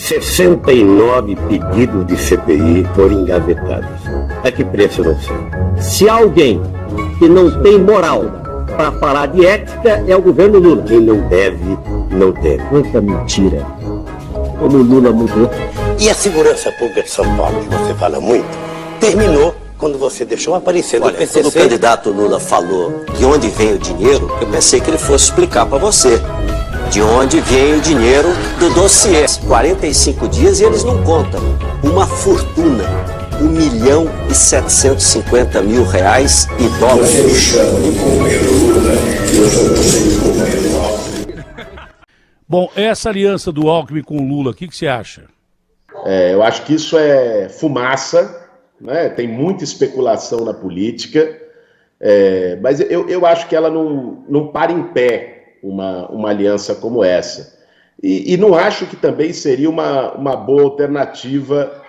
69 pedidos de CPI foram engavetados. A que preço, não sei. Se alguém que não tem moral para falar de ética é o governo Lula. Quem não deve, não deve. Quanta mentira. Como o Lula mudou. E a segurança pública de São Paulo, que você fala muito, terminou quando você deixou aparecer no PCC. Quando o candidato Lula falou de onde vem o dinheiro, eu pensei que ele fosse explicar para você de onde vem o dinheiro do dossiê. 45 dias e eles não contam. Uma fortuna. R$1.750.000 e dólares. Bom, essa aliança do Alckmin com o Lula, o que você acha? Eu acho que isso é fumaça, né? Tem muita especulação na política, mas eu acho que ela não para em pé uma aliança como essa. E não acho que também seria uma boa alternativa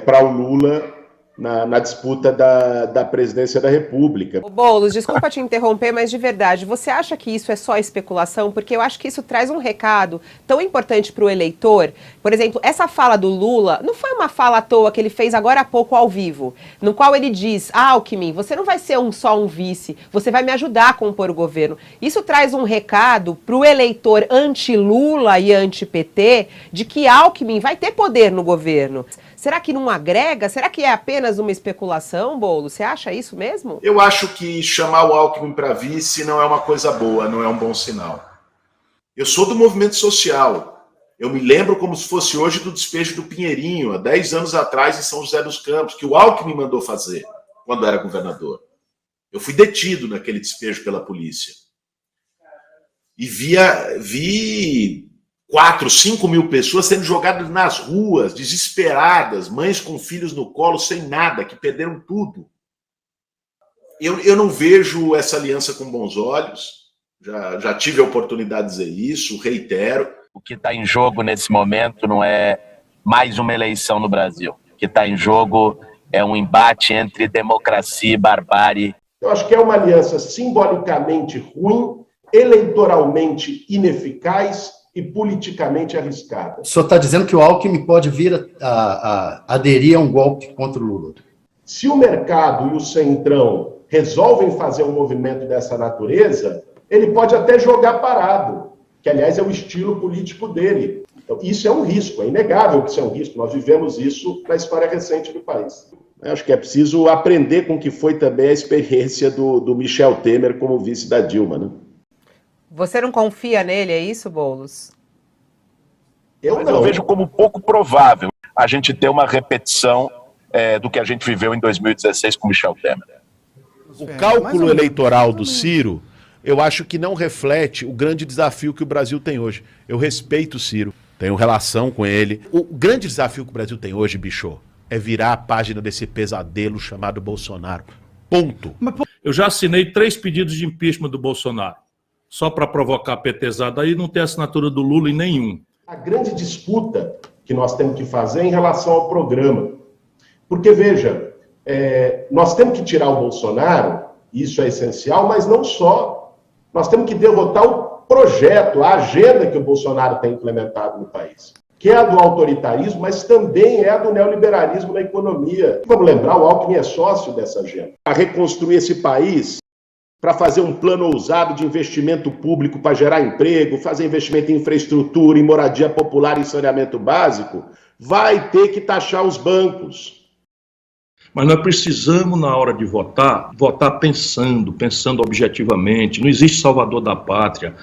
para o Lula na disputa da presidência da República. Boulos, desculpa te interromper, mas de verdade, você acha que isso é só especulação? Porque eu acho que isso traz um recado tão importante para o eleitor. Por exemplo, essa fala do Lula não foi uma fala à toa que ele fez agora há pouco ao vivo, no qual ele diz: Alckmin, você não vai ser só um vice, você vai me ajudar a compor o governo. Isso traz um recado para o eleitor anti-Lula e anti-PT de que Alckmin vai ter poder no governo. Será que não agrega? Será que é apenas uma especulação, Boulos? Você acha isso mesmo? Eu acho que chamar o Alckmin para vice não é uma coisa boa, não é um bom sinal. Eu sou do movimento social. Eu me lembro como se fosse hoje do despejo do Pinheirinho, há 10 anos atrás, em São José dos Campos, que o Alckmin mandou fazer quando era governador. Eu fui detido naquele despejo pela polícia. E vi 4, 5 mil pessoas sendo jogadas nas ruas, desesperadas, mães com filhos no colo, sem nada, que perderam tudo. Eu não vejo essa aliança com bons olhos, já tive a oportunidade de dizer isso, reitero. O que está em jogo nesse momento não é mais uma eleição no Brasil. O que está em jogo é um embate entre democracia e barbárie. Eu acho que é uma aliança simbolicamente ruim, eleitoralmente ineficaz e politicamente arriscada. O senhor está dizendo que o Alckmin pode vir a aderir a um golpe contra o Lula? Se o mercado e o centrão resolvem fazer um movimento dessa natureza, ele pode até jogar parado, que, aliás, é o estilo político dele. Então, isso é um risco, é inegável que isso é um risco. Nós vivemos isso na história recente do país. Eu acho que é preciso aprender com o que foi também a experiência do Michel Temer como vice da Dilma, né? Você não confia nele, é isso, Boulos? Eu vejo como pouco provável a gente ter uma repetição do que a gente viveu em 2016 com Michel Temer. O cálculo eleitoral do Ciro, eu acho que não reflete o grande desafio que o Brasil tem hoje. Eu respeito o Ciro, tenho relação com ele. O grande desafio que o Brasil tem hoje, bicho, é virar a página desse pesadelo chamado Bolsonaro. Ponto. Eu já assinei 3 pedidos de impeachment do Bolsonaro. Só para provocar a petezada aí, não tem assinatura do Lula em nenhum. A grande disputa que nós temos que fazer é em relação ao programa. Porque, veja, nós temos que tirar o Bolsonaro, isso é essencial, mas não só. Nós temos que derrotar o projeto, a agenda que o Bolsonaro tem implementado no país, que é a do autoritarismo, mas também é a do neoliberalismo na economia. Vamos lembrar, o Alckmin é sócio dessa agenda. Para reconstruir esse país, para fazer um plano ousado de investimento público para gerar emprego, fazer investimento em infraestrutura, em moradia popular e saneamento básico, vai ter que taxar os bancos. Mas nós precisamos, na hora de votar pensando objetivamente. Não existe salvador da pátria.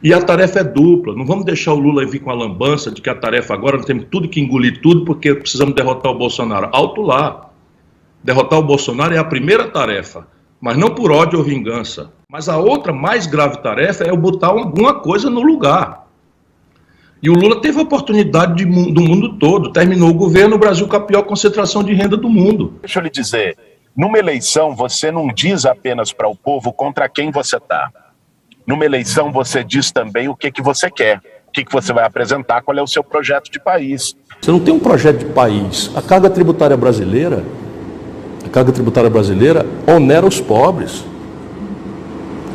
E a tarefa é dupla. Não vamos deixar o Lula vir com a lambança de que a tarefa agora nós temos tudo que engolir tudo porque precisamos derrotar o Bolsonaro. Alto lá. Derrotar o Bolsonaro é a primeira tarefa. Mas não por ódio ou vingança. Mas a outra mais grave tarefa é botar alguma coisa no lugar. E o Lula teve a oportunidade do mundo todo. Terminou o governo, o Brasil com a pior concentração de renda do mundo. Deixa eu lhe dizer, numa eleição você não diz apenas para o povo contra quem você está. Numa eleição você diz também o que você quer, o que você vai apresentar, qual é o seu projeto de país. Você não tem um projeto de país. A carga tributária brasileira onera os pobres.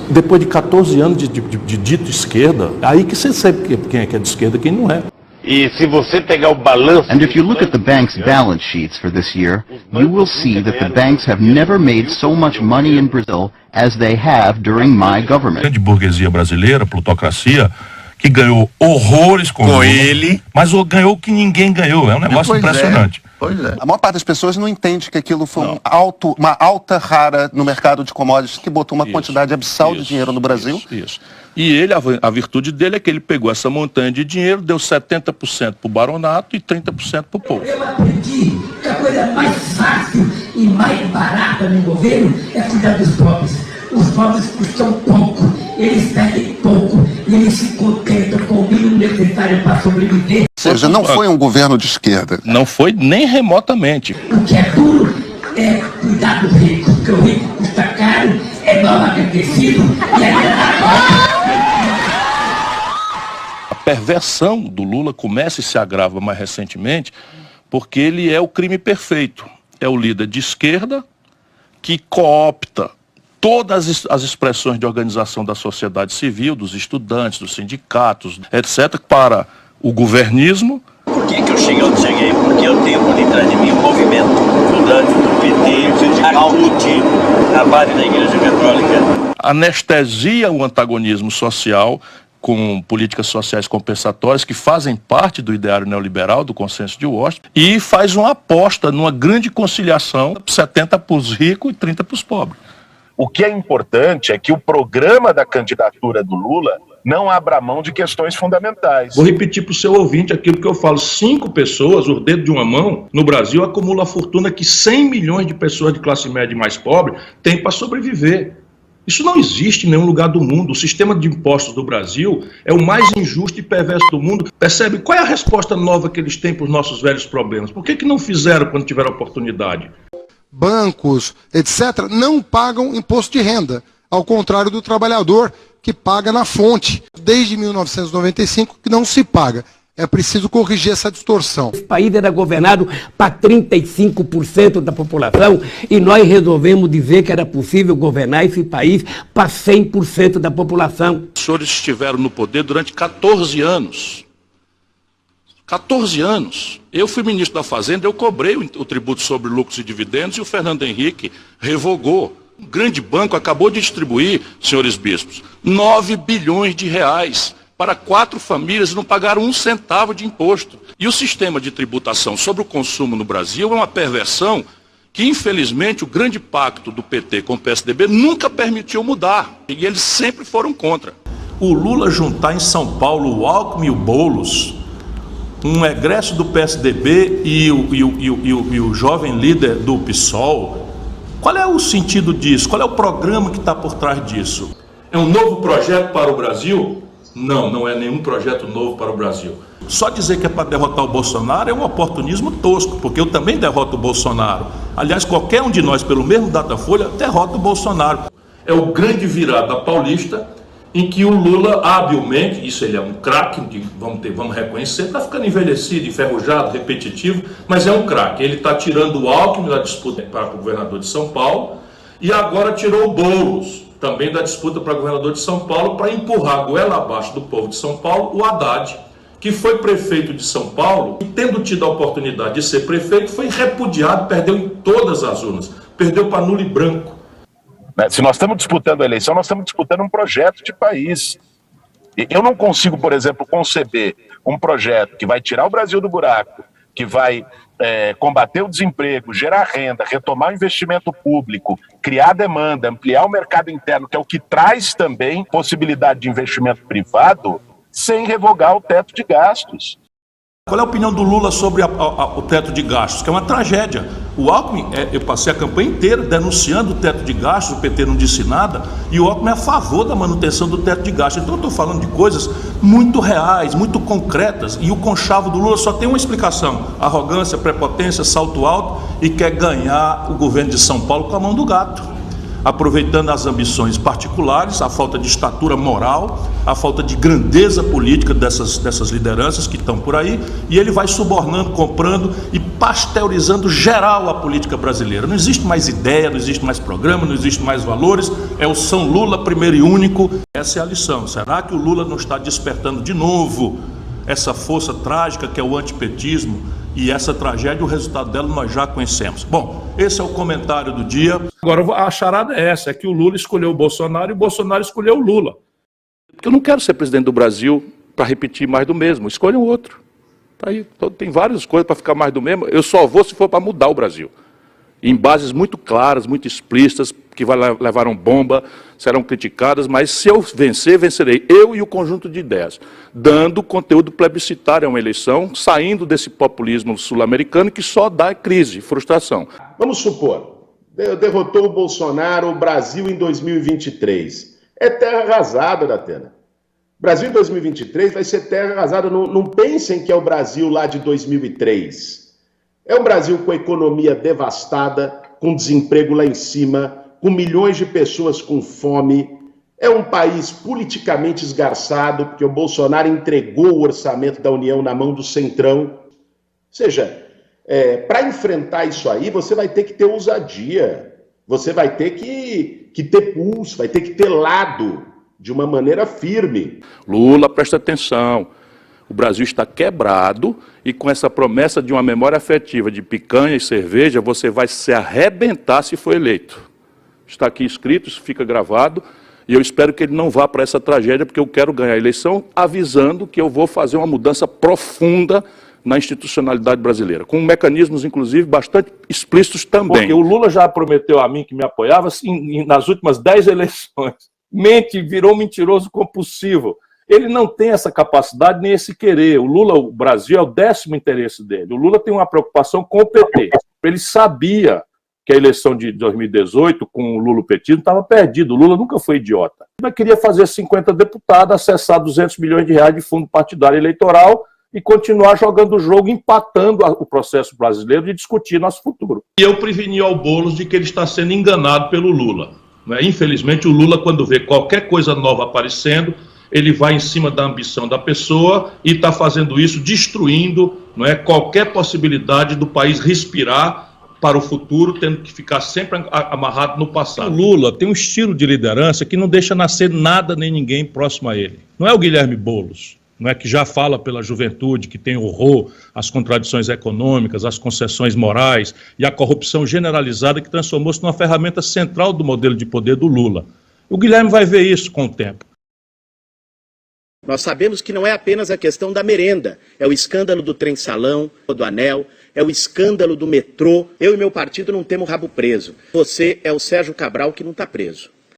Depois de 14 anos de dito esquerda, aí que você sabe quem é que é de esquerda e quem não é. E se você pegar o balanço... And if you look at the bank's balance sheets for this year, you will see that the banks have never made so much money in Brazil as they have during my government. Grande burguesia brasileira, plutocracia, que ganhou horrores com ele, mas ganhou o que ninguém ganhou. É um negócio impressionante. Pois é. A maior parte das pessoas não entende que aquilo foi uma alta rara no mercado de commodities que botou uma quantidade abissal de dinheiro no Brasil. Isso. E ele, a virtude dele é que ele pegou essa montanha de dinheiro, deu 70% para o baronato e 30% para o povo. Eu aprendi que a coisa mais fácil e mais barata no governo é cuidar dos pobres. Os pobres custam pouco, eles pedem pouco, e eles se contentam com o mínimo necessário para sobreviver. Ou seja, não foi um governo de esquerda. Não foi nem remotamente. O que é duro é cuidar do rico, porque o rico custa caro, é mal agradecido e é... A perversão do Lula começa e se agrava mais recentemente porque ele é o crime perfeito. É o líder de esquerda que coopta todas as expressões de organização da sociedade civil, dos estudantes, dos sindicatos, etc., para o governismo. Por que eu cheguei onde cheguei? Porque eu tenho por detrás de mim um movimento estudante do PT, Almuti, trabalho na Igreja Católica. Anestesia o antagonismo social com políticas sociais compensatórias que fazem parte do ideário neoliberal, do consenso de Washington, e faz uma aposta numa grande conciliação, 70 para os ricos e 30 para os pobres. O que é importante é que o programa da candidatura do Lula não abra mão de questões fundamentais. Vou repetir para o seu ouvinte aquilo que eu falo. 5 pessoas, o dedo de uma mão, no Brasil acumula a fortuna que 100 milhões de pessoas de classe média e mais pobre têm para sobreviver. Isso não existe em nenhum lugar do mundo. O sistema de impostos do Brasil é o mais injusto e perverso do mundo. Percebe? Qual é a resposta nova que eles têm para os nossos velhos problemas? Por que não fizeram quando tiveram oportunidade? Bancos, etc., não pagam imposto de renda, ao contrário do trabalhador, que paga na fonte. Desde 1995 que não se paga. É preciso corrigir essa distorção. Esse país era governado para 35% da população e nós resolvemos dizer que era possível governar esse país para 100% da população. Os senhores estiveram no poder durante 14 anos. 14 anos. Eu fui ministro da Fazenda, eu cobrei o tributo sobre lucros e dividendos e o Fernando Henrique revogou. Um grande banco acabou de distribuir, senhores bispos, 9 bilhões de reais para 4 famílias e não pagaram 1 centavo de imposto. E o sistema de tributação sobre o consumo no Brasil é uma perversão que, infelizmente, o grande pacto do PT com o PSDB nunca permitiu mudar. E eles sempre foram contra. O Lula juntar em São Paulo o Alckmin e o Boulos, um egresso do PSDB e o jovem líder do PSOL, qual é o sentido disso? Qual é o programa que está por trás disso? É um novo projeto para o Brasil? Não, não é nenhum projeto novo para o Brasil. Só dizer que é para derrotar o Bolsonaro é um oportunismo tosco, porque eu também derroto o Bolsonaro. Aliás, qualquer um de nós, pelo mesmo Datafolha, derrota o Bolsonaro. É o grande virada paulista, em que o Lula, habilmente, isso ele é um craque, vamos reconhecer, está ficando envelhecido, enferrujado, repetitivo, mas é um craque. Ele está tirando o Alckmin da disputa para o governador de São Paulo e agora tirou o Boulos, também da disputa para governador de São Paulo, para empurrar a goela abaixo do povo de São Paulo o Haddad, que foi prefeito de São Paulo e, tendo tido a oportunidade de ser prefeito, foi repudiado, perdeu em todas as urnas, perdeu para nulo e branco. Se nós estamos disputando a eleição, nós estamos disputando um projeto de país. Eu não consigo, por exemplo, conceber um projeto que vai tirar o Brasil do buraco, que vai combater o desemprego, gerar renda, retomar o investimento público, criar demanda, ampliar o mercado interno, que é o que traz também possibilidade de investimento privado, sem revogar o teto de gastos. Qual é a opinião do Lula sobre o teto de gastos? Que é uma tragédia. O Alckmin, eu passei a campanha inteira denunciando o teto de gastos, o PT não disse nada, e o Alckmin é a favor da manutenção do teto de gastos. Então eu estou falando de coisas muito reais, muito concretas, e o conchavo do Lula só tem uma explicação: arrogância, prepotência, salto alto, e quer ganhar o governo de São Paulo com a mão do gato, aproveitando as ambições particulares, a falta de estatura moral, a falta de grandeza política dessas lideranças que estão por aí, e ele vai subornando, comprando e pasteurizando geral a política brasileira. Não existe mais ideia, não existe mais programa, não existe mais valores, é o São Lula primeiro e único. Essa é a lição. Será que o Lula não está despertando de novo essa força trágica que é o antipetismo, e essa tragédia, o resultado dela nós já conhecemos. Bom, esse é o comentário do dia. Agora, a charada é essa, é que o Lula escolheu o Bolsonaro e o Bolsonaro escolheu o Lula. Porque eu não quero ser presidente do Brasil para repetir mais do mesmo, escolha um outro. Tá aí, tem várias coisas para ficar mais do mesmo, eu só vou se for para mudar o Brasil. Em bases muito claras, muito explícitas, que levaram bomba, serão criticadas, mas se eu vencer, vencerei eu e o conjunto de ideias, dando conteúdo plebiscitário a uma eleição, saindo desse populismo sul-americano que só dá crise, frustração. Vamos supor, derrotou o Bolsonaro, o Brasil em 2023. É terra arrasada, Datena. Brasil em 2023 vai ser terra arrasada. Não pensem que é o Brasil lá de 2003. É um Brasil com a economia devastada, com desemprego lá em cima, com milhões de pessoas com fome. É um país politicamente esgarçado, porque o Bolsonaro entregou o orçamento da União na mão do Centrão. Ou seja, para enfrentar isso aí, você vai ter que ter ousadia, você vai ter que ter pulso, vai ter que ter lado, de uma maneira firme. Lula, presta atenção. O Brasil está quebrado e com essa promessa de uma memória afetiva de picanha e cerveja, você vai se arrebentar se for eleito. Está aqui escrito, isso fica gravado, e eu espero que ele não vá para essa tragédia, porque eu quero ganhar a eleição avisando que eu vou fazer uma mudança profunda na institucionalidade brasileira, com mecanismos, inclusive, bastante explícitos também. Porque o Lula já prometeu a mim que me apoiava assim, nas últimas 10 eleições. Mente, virou mentiroso compulsivo. Ele não tem essa capacidade nem esse querer. O Lula, o Brasil, é o 10º interesse dele. O Lula tem uma preocupação com o PT. Ele sabia que a eleição de 2018, com o Lula petismo, estava perdido. O Lula nunca foi idiota. Ele queria fazer 50 deputados, acessar 200 milhões de reais de fundo partidário eleitoral e continuar jogando o jogo, empatando o processo brasileiro de discutir nosso futuro. E eu preveni ao Boulos de que ele está sendo enganado pelo Lula. Infelizmente, o Lula, quando vê qualquer coisa nova aparecendo, ele vai em cima da ambição da pessoa e está fazendo isso, destruindo qualquer possibilidade do país respirar para o futuro, tendo que ficar sempre amarrado no passado. O Lula tem um estilo de liderança que não deixa nascer nada nem ninguém próximo a ele. Não é o Guilherme Boulos, que já fala pela juventude, que tem horror às contradições econômicas, às concessões morais e à corrupção generalizada que transformou-se numa ferramenta central do modelo de poder do Lula. O Guilherme vai ver isso com o tempo. Nós sabemos que não é apenas a questão da merenda, é o escândalo do trem-salão, do anel, é o escândalo do metrô. Eu e meu partido não temos rabo preso. Você é o Sérgio Cabral que não está preso.